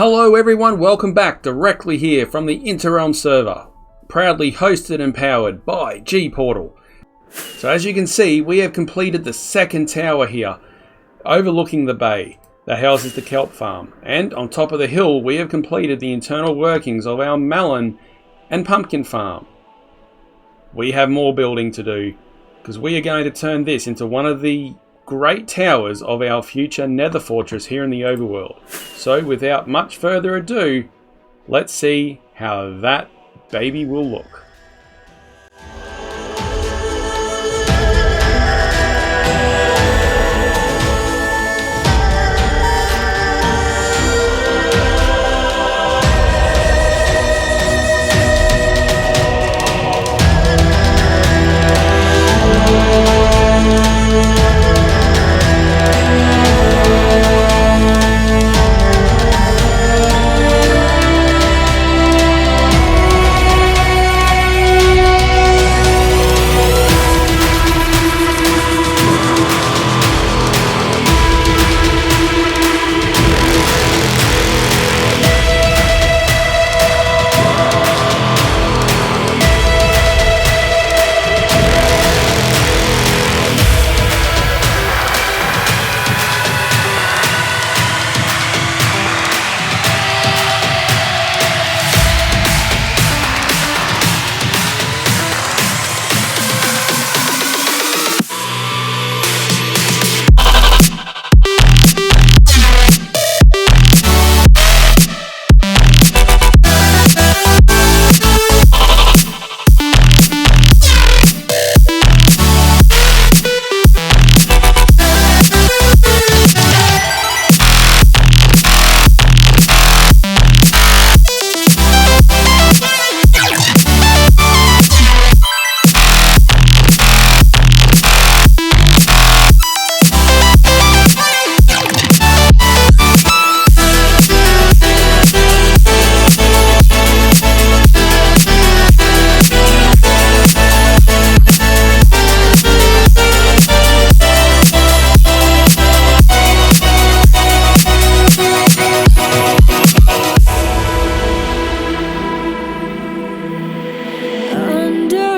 Hello everyone, welcome back directly here from the Interrealm server, proudly hosted and powered by G-Portal. So as you can see, we have completed the second tower here, overlooking the bay that houses the kelp farm. And on top of the hill, we have completed the internal workings of our melon and pumpkin farm. We have more building to do, because we are going to turn this into one of the great towers of our future Nether Fortress here in the overworld. So without much further ado, let's see how that baby will look.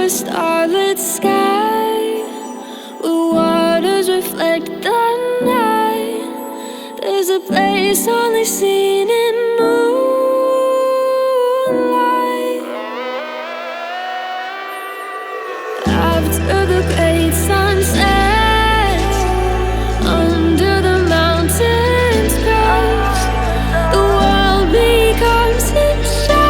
Starlit sky, where waters reflect the night. There's a place only seen in moonlight. After the great sunset, under the mountains crest, the world becomes sunshine.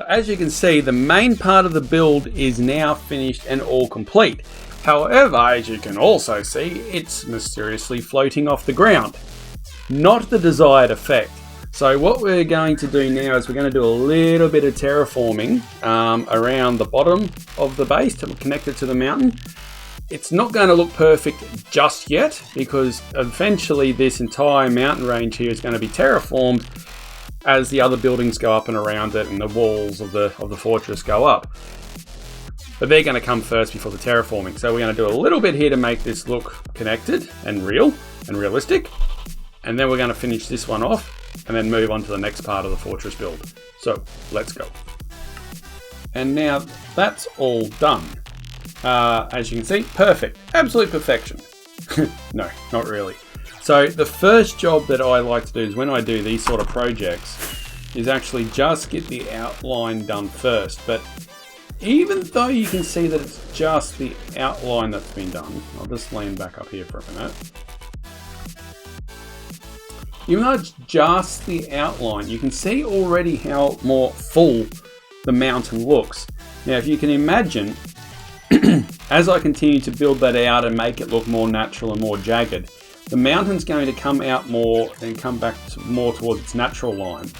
As you can see, the main part of the build is now finished and all complete. However, as you can also see, it's mysteriously floating off the ground. Not the desired effect. So what we're going to do now is we're going to do a little bit of terraforming around the bottom of the base to connect it to the mountain. It's not going to look perfect just yet, because eventually this entire mountain range here is going to be terraformed as the other buildings go up and around it and the walls of the fortress go up. But they're going to come first before the terraforming. So we're going to do a little bit here to make this look connected and real and realistic. And then we're going to finish this one off and then move on to the next part of the fortress build. So let's go. And now that's all done. As you can see, perfect. Absolute perfection. No, not really. So the first job that I like to do is when I do these sort of projects is actually just get the outline done first. But even though you can see that it's just the outline that's been done, I'll just land back up here for a minute. Even though it's just the outline, you can see already how more full the mountain looks. Now, if you can imagine, as I continue to build that out and make it look more natural and more jagged, the mountain's going to come out more and come back more towards its natural line.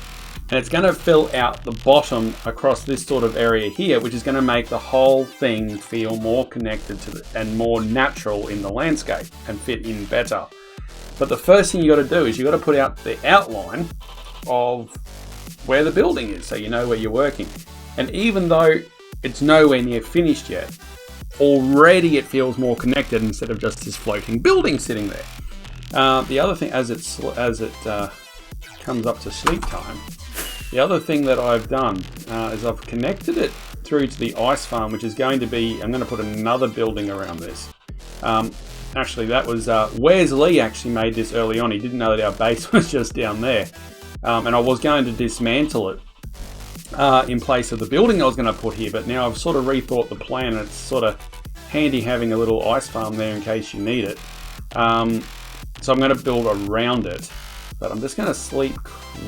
And it's going to fill out the bottom across this sort of area here, which is going to make the whole thing feel more connected to and more natural in the landscape and fit in better. But the first thing you got to do is you got to put out the outline of where the building is, so you know where you're working. And even though it's nowhere near finished yet, already it feels more connected instead of just this floating building sitting there. The other thing, as it comes up to sleep time, the other thing that I've done is I've connected it through to the ice farm, which is going to be, I'm going to put another building around this. Actually, that was Where's Lee actually made this early on. He didn't know that our base was just down there. And I was going to dismantle it in place of the building I was going to put here, but now I've sort of rethought the plan, and it's sort of handy having a little ice farm there in case you need it. So I'm going to build around it, but I'm just going to sleep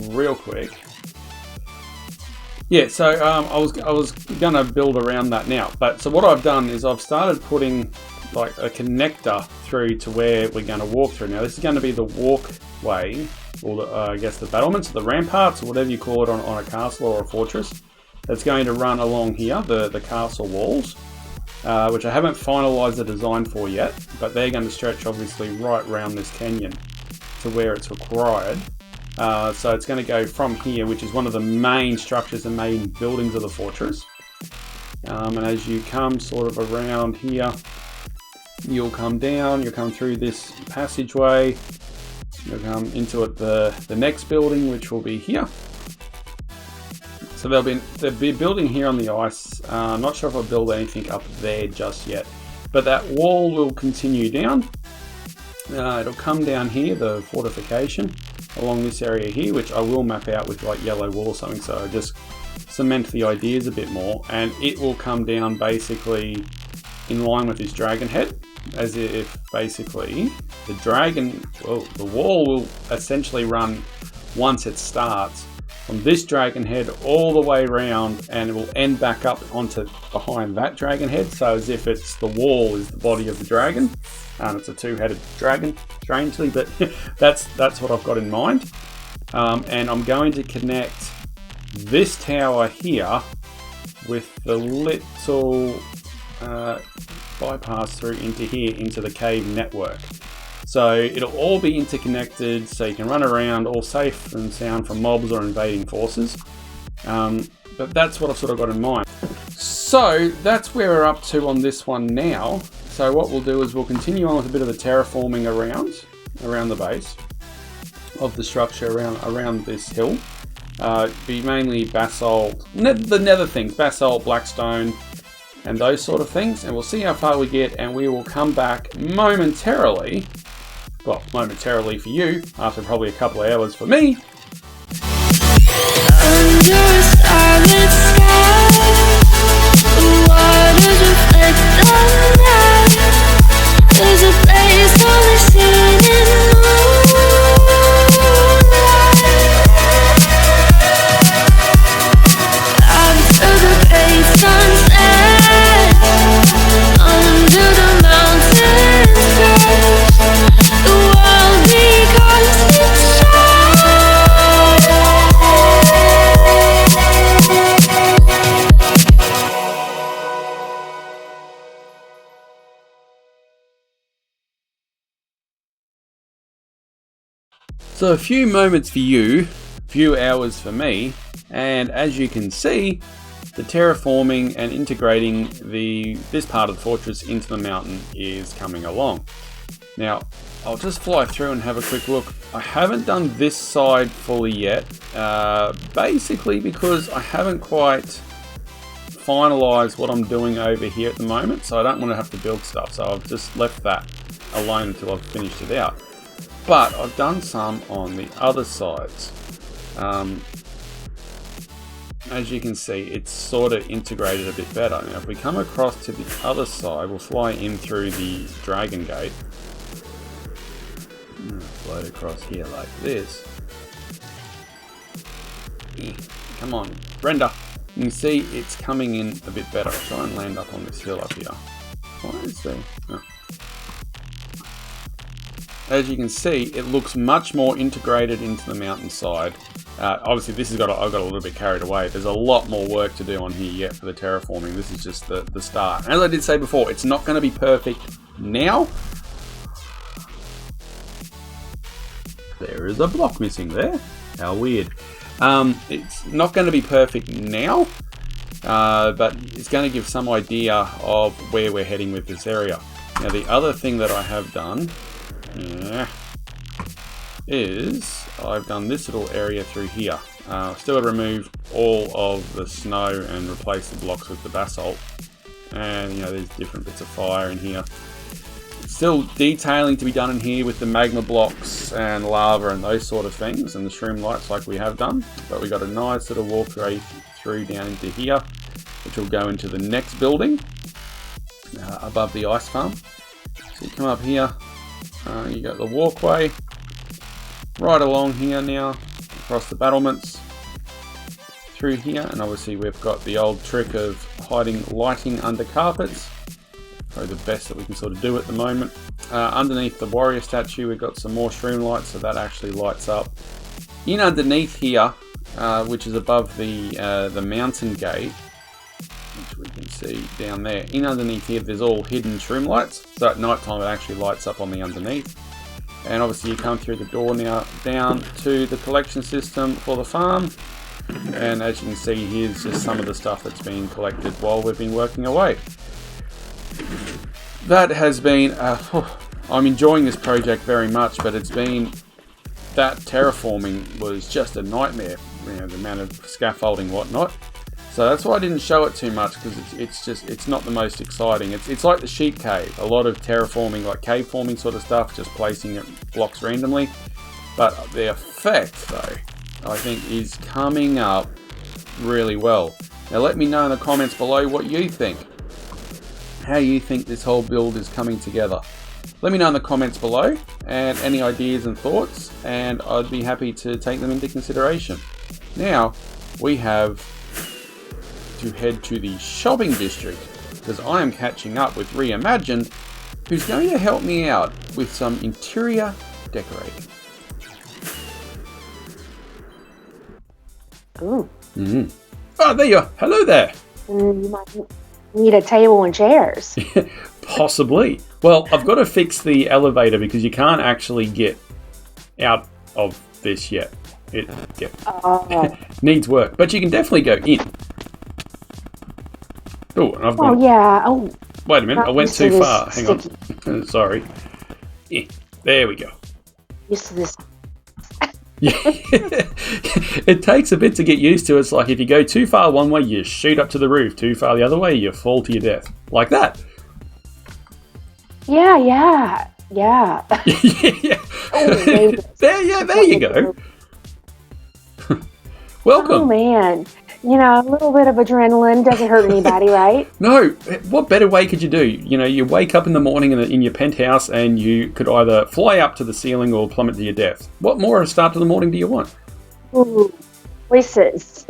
real quick. Yeah, so I was going to build around that now, but so what I've done is I've started putting like a connector through to where we're going to walk through. Now this is going to be the walkway, or the, I guess the battlements, the ramparts, or whatever you call it on a castle or a fortress. That's going to run along here, the castle walls, which I haven't finalised the design for yet, but they're going to stretch obviously right around this canyon to where it's required. So it's going to go from here, which is one of the main structures and main buildings of the fortress. And as you come sort of around here, you'll come down, you'll come through this passageway, you'll come into it the next building, which will be here. So there'll be a building here on the ice. I'm not sure if I'll build anything up there just yet, but that wall will continue down. It'll come down here, the fortification, along this area here, which I will map out with like yellow wool or something, so I just cement the ideas a bit more, and it will come down basically in line with this dragon head, as if basically the wall will essentially run, once it starts, from this dragon head all the way around, and it will end back up onto behind that dragon head, so as if it's the wall is the body of the dragon. It's a two-headed dragon, strangely, but that's what I've got in mind. And I'm going to connect this tower here with the little bypass through into here, into the cave network. So it'll all be interconnected, so you can run around all safe and sound from mobs or invading forces. But that's what I've sort of got in mind. So that's where we're up to on this one now. So what we'll do is we'll continue on with a bit of the terraforming around the base of the structure around this hill. Be mainly basalt, the nether things, basalt, blackstone, and those sort of things. And we'll see how far we get, and we will come back momentarily. Well, momentarily for you, after probably a couple of hours for me. Under a starlit sky, the waters reflect the night. There's a place only seen in moonlight. After the great sunset, under the mountains crash, the world becomes its shadow. So a few moments for you, few hours for me, and as you can see, the terraforming and integrating this part of the fortress into the mountain is coming along. Now, I'll just fly through and have a quick look. I haven't done this side fully yet, basically because I haven't quite finalised what I'm doing over here at the moment, so I don't want to have to build stuff, so I've just left that alone until I've finished it out. But I've done some on the other sides. as you can see, it's sort of integrated a bit better. Now if we come across to the other side, we'll fly in through the dragon gate. Float across here like this. Come on, render. You can see it's coming in a bit better. I'll try and land up on this hill up here. Why is there? Oh. As you can see, it looks much more integrated into the mountainside. Obviously, I got a little bit carried away. There's a lot more work to do on here yet for the terraforming. This is just the start. And as I did say before, it's not going to be perfect now. There is a block missing there. How weird. It's not going to be perfect now, but it's going to give some idea of where we're heading with this area. Now, the other thing that I have done is I've done this little area through here. Still got to remove all of the snow and replace the blocks with the basalt. And you know, there's different bits of fire in here. Still detailing to be done in here with the magma blocks and lava and those sort of things, and the shroom lights like we have done. But we got a nice little walkway through down into here, which will go into the next building above the ice farm. So you come up here, you got the walkway right along here now, across the battlements, through here, and obviously we've got the old trick of hiding lighting under carpets. Probably the best that we can sort of do at the moment. Underneath the warrior statue, we've got some more shroom lights, so that actually lights up. In underneath here, which is above the mountain gate, which we can see down there. In underneath here, there's all hidden shroom lights, so at night time it actually lights up on the underneath. And obviously you come through the door now down to the collection system for the farm. And as you can see, here's just some of the stuff that's been collected while we've been working away. That has been, I'm enjoying this project very much, but it's been, that terraforming was just a nightmare, you know, the amount of scaffolding whatnot. So that's why I didn't show it too much, because it's not the most exciting. It's like the sheep cave, a lot of terraforming, like cave forming sort of stuff, just placing blocks randomly. But the effect though, I think is coming up really well. Now let me know in the comments below what you think. How you think this whole build is coming together. Let me know in the comments below, and any ideas and thoughts, and I'd be happy to take them into consideration. Now we have to head to the shopping district, because I am catching up with ReeImagined, who's going to help me out with some interior decorating. Ooh. Oh, there you are. Hello there. You might need a table and chairs. Possibly. Well, I've got to fix the elevator because you can't actually get out of this yet. It needs work, but you can definitely go in. Oh, and I've got. Oh yeah. Oh. Wait a minute, I went too far. Hang on. Sorry. Yeah, there we go. Used to this. Yeah. It takes a bit to get used to. It's like if you go too far one way, you shoot up to the roof. Too far the other way, you fall to your death. Like that. Yeah. Yeah. Oh, there you go. Welcome. Oh man. You know, a little bit of adrenaline doesn't hurt anybody, right? No, what better way could you do? You know, you wake up in the morning in your penthouse and you could either fly up to the ceiling or plummet to your death. What more of a start to the morning do you want? Ooh, voices.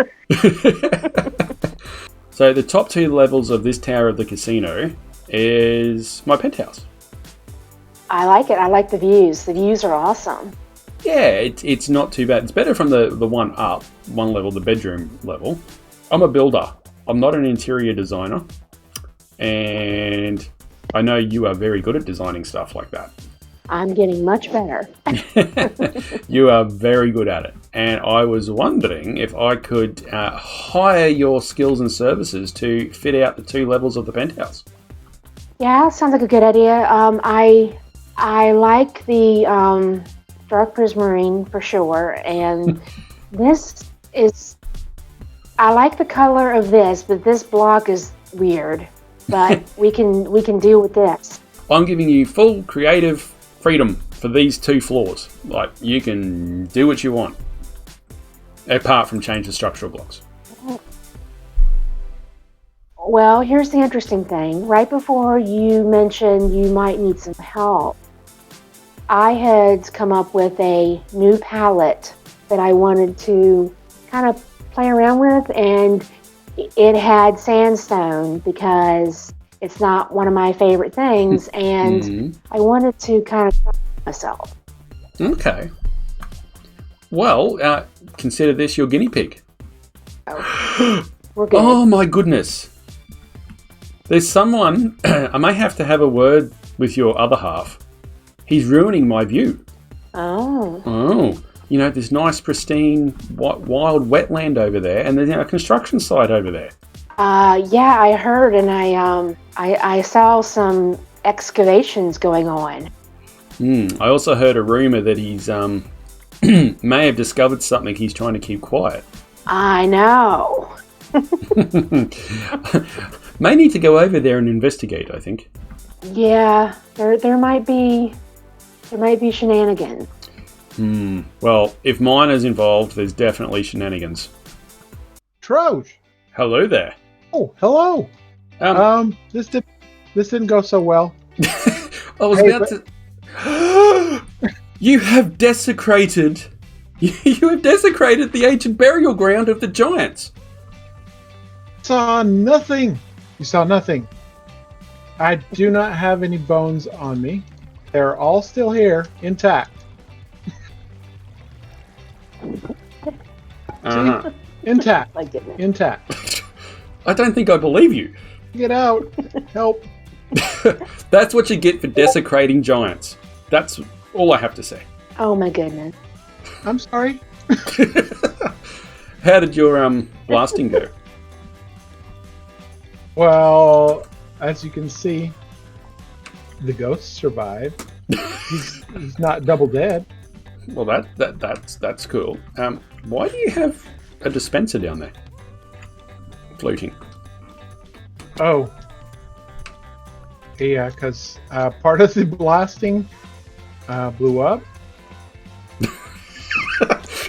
So the top 2 levels of this tower of the casino is my penthouse. I like it. I like the views. The views are awesome. Yeah, it's not too bad. It's better from the one up, one level, the bedroom level. I'm a builder. I'm not an interior designer. And I know you are very good at designing stuff like that. I'm getting much better. You are very good at it. And I was wondering if I could hire your skills and services to fit out the 2 levels of the penthouse. Yeah, sounds like a good idea. I like the dark prismarine for sure, and this is, I like the color of this, but this block is weird. But we can deal with this. I'm giving you full creative freedom for these 2 floors. Like, you can do what you want, apart from change the structural blocks. Well, here's the interesting thing. Right before you mentioned you might need some help, I had come up with a new palette that I wanted to kind of play around with, and it had sandstone because it's not one of my favorite things, and I wanted to kind of try myself. Okay. Well, consider this your guinea pig. We're good. Oh my goodness. There's someone, I may have to have a word with your other half. He's ruining my view. Oh. You know, this nice, pristine, wild wetland over there, and there's a construction site over there. Yeah, I heard, and I saw some excavations going on. I also heard a rumor that he's may have discovered something he's trying to keep quiet. I know. May need to go over there and investigate, I think. Yeah, there might be shenanigans. Well, if miner's involved, there's definitely shenanigans. Troj. Hello there. Oh, hello. This didn't go so well. I was about to. You have desecrated. You have desecrated the ancient burial ground of the giants. Saw nothing. You saw nothing. I do not have any bones on me. They're all still here, intact. See? Intact. My goodness. Intact. I don't think I believe you. Get out. Help. That's what you get for desecrating giants. That's all I have to say. Oh my goodness. I'm sorry. How did your blasting go? Well, as you can see, the ghost survived. He's not double dead. Well, that's cool. Why do you have a dispenser down there, floating? Oh, yeah, because part of the blasting blew up.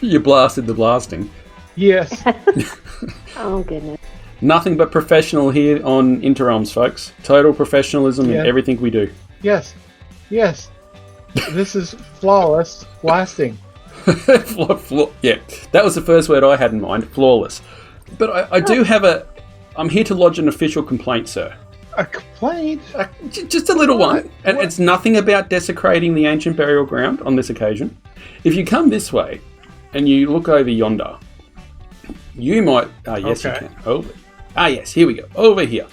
You blasted the blasting. Yes. Oh goodness. Nothing but professional here on Interrealms, folks. Total professionalism in everything we do. Yes. Yes. This is flawless blasting. Yeah, that was the first word I had in mind, flawless. But I do have I'm here to lodge an official complaint, sir. A complaint? Just a little one. And it's nothing about desecrating the ancient burial ground on this occasion. If you come this way and you look over yonder, you might... yes, Okay. you can. Yes, here we go. Over here.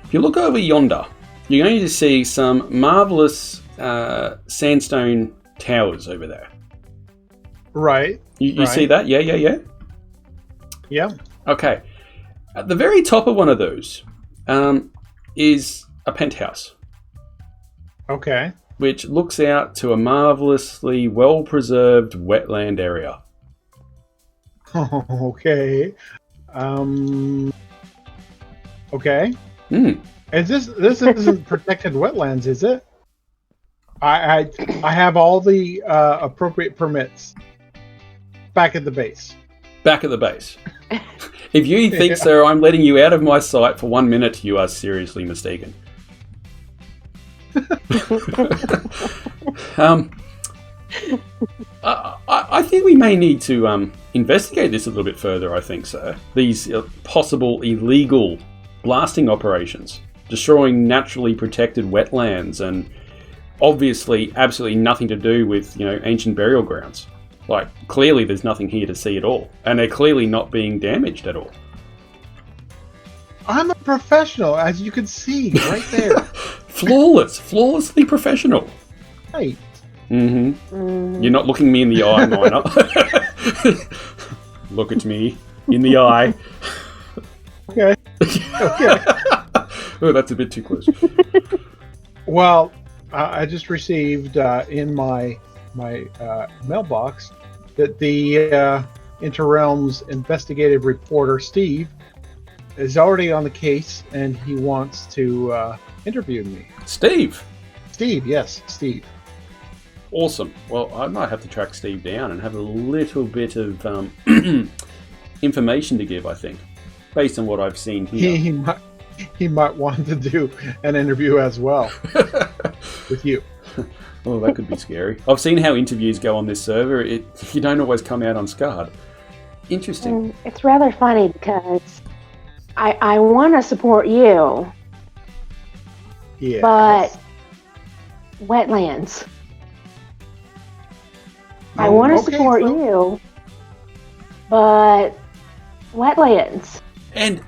If you look over yonder, you're going to see some marvellous sandstone towers over there. Right. You see that? Yeah. Yeah. Okay. At the very top of one of those is a penthouse, Okay. which looks out to a marvellously well-preserved wetland area. Okay. Okay. And this isn't protected wetlands, is it? I have all the appropriate permits back at the base. Back at the base. If you think, sir, I'm letting you out of my sight for 1 minute, you are seriously mistaken. I think we may need to investigate this a little bit further, I think, sir. These possible illegal blasting operations, destroying naturally protected wetlands, and obviously absolutely nothing to do with, ancient burial grounds. Like, clearly there's nothing here to see at all, and they're clearly not being damaged at all. I'm a professional, as you can see right there. Flawlessly professional. Right. Mm-hmm. You're not looking me in the eye, Miner. Look at me in the eye. Okay. Okay. Oh, that's a bit too close. Well, I just received in my mailbox that the Interrealms investigative reporter Steve is already on the case, and he wants to interview me. Steve, Yes, Steve. awesome. Well, I might have to track Steve down and have a little bit of information to give, I think, based on what I've seen here. he might want to do an interview as well with you. Oh, that could be scary. I've seen how interviews go on this server. You don't always come out unscarred. Interesting. It's rather funny because I want to support you, Yeah. but wetlands. I want to support you, but wetlands. And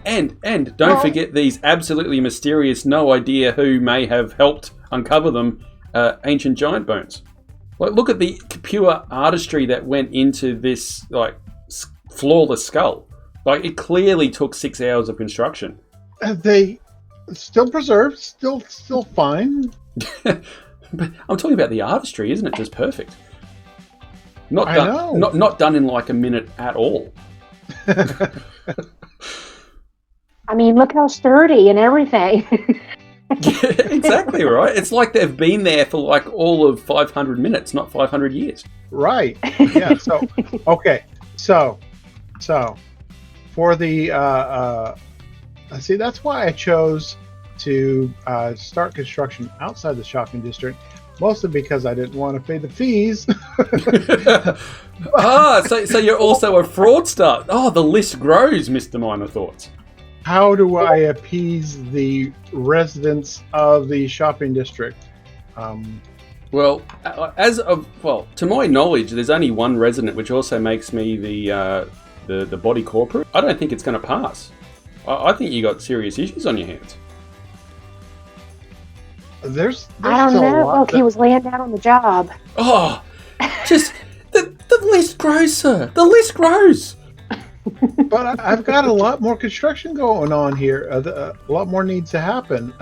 don't forget these absolutely mysterious, no idea who may have helped uncover them, ancient giant bones. Like, look at the pure artistry that went into this, like, flawless skull. Like, it clearly took 6 hours of construction. They still preserved, still fine. But I'm talking about the artistry, isn't it? Just perfect. Not I done, know. Not done in like a minute at all. I mean, look how sturdy and everything. Exactly right. It's like they've been there for like all of 500 minutes, not 500 years. Right. Yeah. So, okay. So for the see, that's why I chose to start construction outside the shopping district, mostly because I didn't want to pay the fees. So you're also a fraudster. Oh, the list grows, Mr. Minor Thoughts. How do I appease the residents of the shopping district? Well, to my knowledge, there's only one resident, which also makes me the body corporate. I don't think it's going to pass. I think you got serious issues on your hands. There's I don't still a know. lot Look, he was laying down on the job. Oh, just the list grows, sir. The list grows. But I've got a lot more construction going on here. A lot more needs to happen.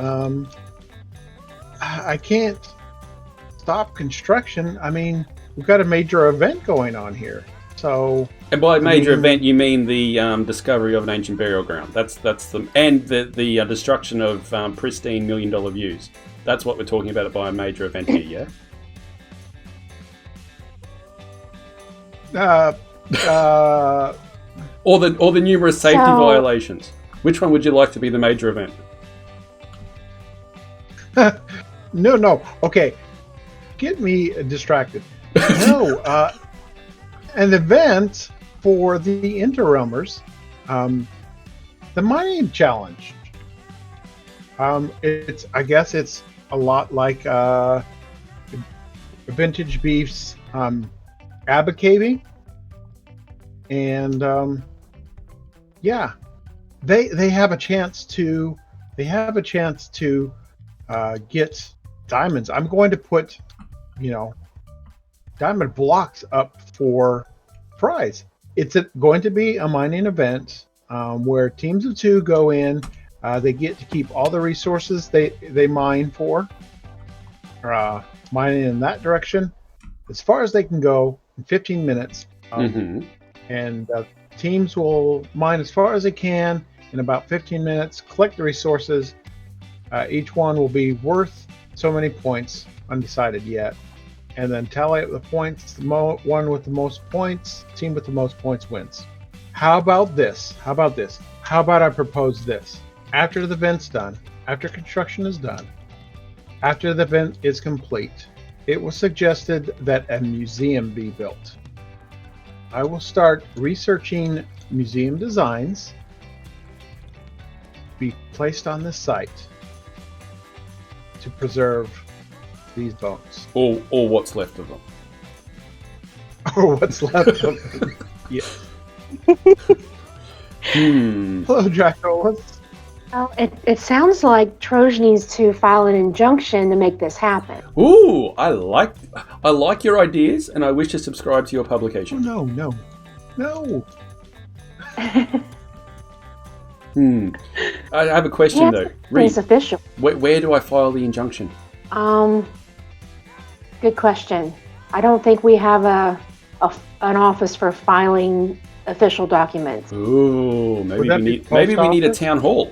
I can't stop construction. I mean, we've got a major event going on here. So, And by major event, you mean the discovery of an ancient burial ground. That's the destruction of pristine $1 million views. That's what we're talking about by a major event here, yeah. Or the numerous safety violations. Which one would you like to be the major event? No. Okay, get me distracted. No, an event for the Interrealmers, the mining challenge. I guess it's a lot like Vintage Beef's Abacaving, and yeah, they have a chance to get diamonds. I'm going to put diamond blocks up for prize. It's going to be a mining event where teams of 2 go in. They get to keep all the resources they mine for, mining in that direction as far as they can go in 15 minutes. And teams will mine as far as they can in about 15 minutes, collect the resources. Each one will be worth so many points, undecided yet. And then tally up the points. The one with the most points, team with the most points wins. How about this? How about I propose this? After the event's done, after construction is done, after the event is complete, it was suggested that a museum be built. I will start researching museum designs to be placed on this site to preserve these bones. Or what's left of them. Or what's left of them. Yes. Hello, Draco. Well, it sounds like Troj needs to file an injunction to make this happen. Ooh, I like your ideas, and I wish to subscribe to your publication. No. I have a question though. It's official. Where do I file the injunction? Good question. I don't think we have an office for filing official documents. Ooh, maybe we need a town hall.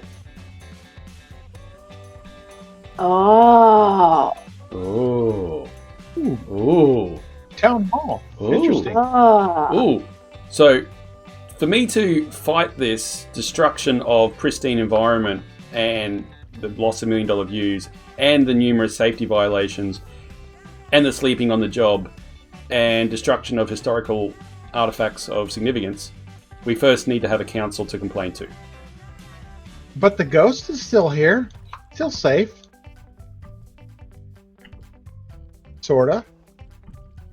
Oh. Ooh. Town hall. Ooh. Interesting. Ooh. So, for me to fight this destruction of pristine environment and the loss of $1 million views, and the numerous safety violations, and the sleeping on the job, and destruction of historical artifacts of significance, we first need to have a council to complain to. But the ghost is still here, still safe. Sorta.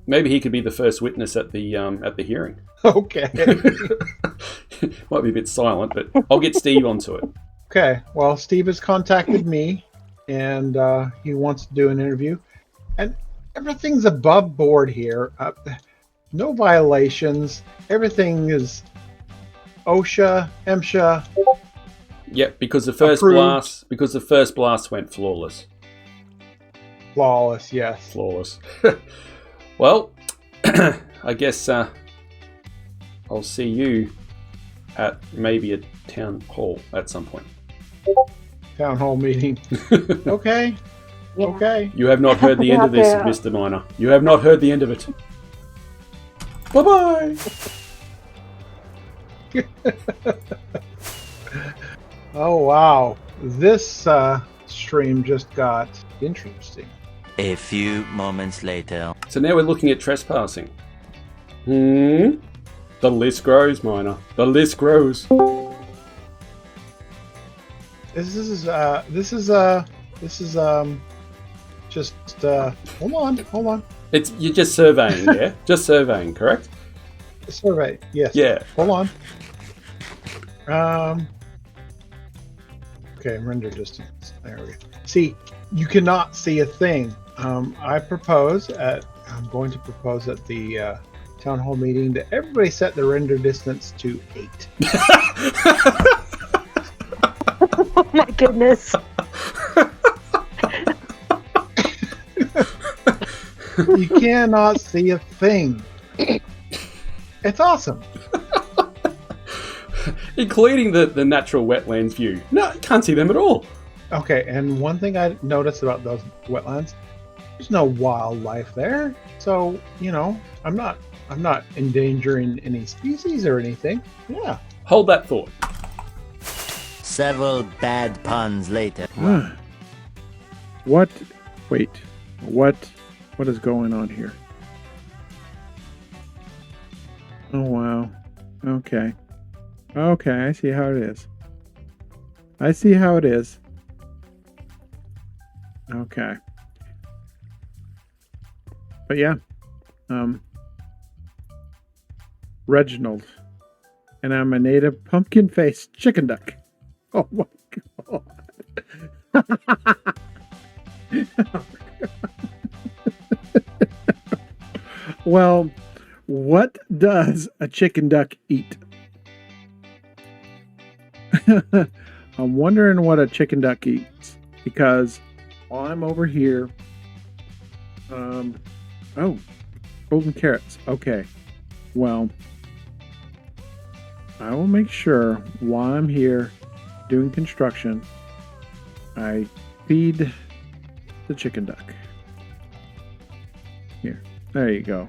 Maybe he could be the first witness at the hearing. Okay. Might be a bit silent, but I'll get Steve onto it. Okay. Well, Steve has contacted me, and he wants to do an interview. And everything's above board here. No violations. Everything is OSHA, MSHA. Yep, because the first blast went flawless. Flawless, yes. Flawless. Well, I guess I'll see you at maybe a town hall at some point. Town hall meeting. Okay. Yeah. Okay. You have not heard the end of this, Mr. Miner. You have not heard the end of it. Bye-bye! Oh, wow. This stream just got interesting. A few moments later. So now we're looking at trespassing. The list grows, Miner. The list grows. This is just hold on. You're just surveying, yeah? Just surveying, correct? Survey, yes. Yeah. Hold on. Okay, render distance. There we go. See, you cannot see a thing. I'm going to propose at the town hall meeting that everybody set the render distance to 8. Oh my goodness. You cannot see a thing. It's awesome. Including the natural wetlands view. No, can't see them at all. Okay, and one thing I noticed about those wetlands, there's no wildlife there. So, I'm not endangering any species or anything. Yeah. Hold that thought. Several bad puns later. What? Wait. What is going on here? Oh, wow. Okay. Okay, I see how it is. Okay. But yeah. Reginald. And I'm a native pumpkin-faced chicken duck. Oh my god. Well, what does a chicken duck eat? I'm wondering what a chicken duck eats, because while I'm over here, oh, golden carrots. Okay, well, I will make sure while I'm here doing construction, I feed the chicken duck. Here, there you go.